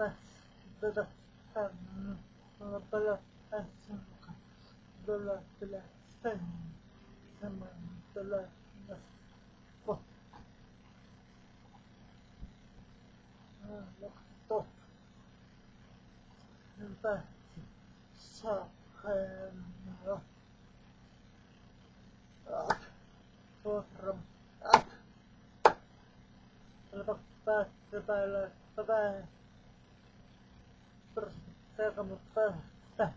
بس بلا بلا أسمك بلا بلا سمع بلا نصف لقطة بس سخن فرم بس بلا بلا برسم بس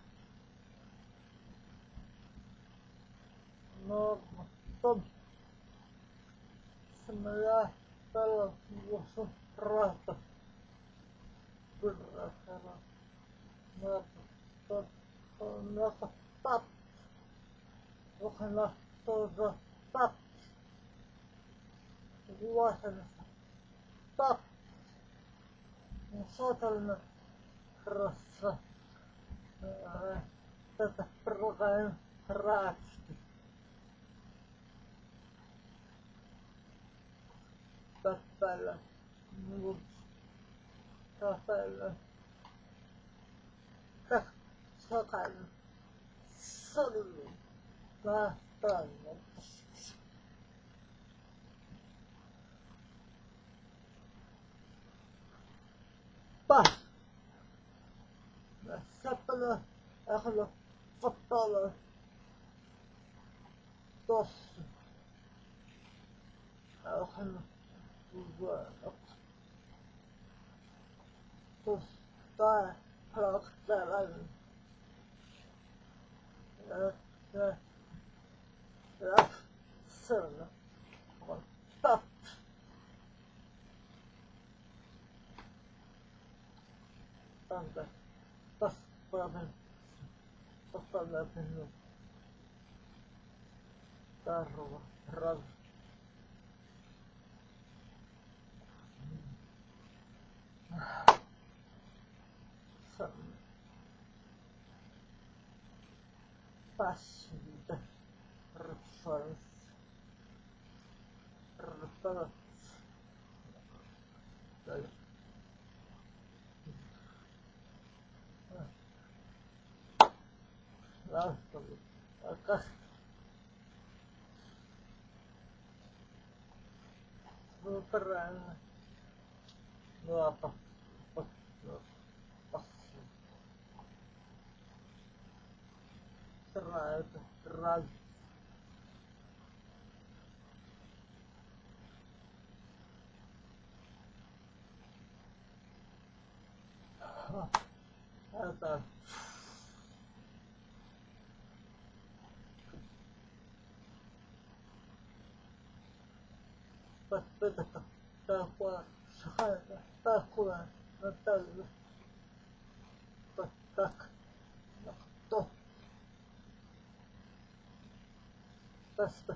نقطة بسم الله ثلاث وصفرات بالآخرة نقطة نقطة ونقطة واحد نقطة وصلنا رصة تتفرغ رأس تفعل نور تفعل تفعل صل تفعل بس سبل أخلق فطالة تص أخلق تص تا خلق دلال سرنا طب طب بس بابن تصل بنو تروى رز سرنا بس رفرس رفرس لا أكس سوبر نوابا بس سرعة الراج هذا بس بدك تاخذ شخيرة تاخذ نتل بدك نقطة بس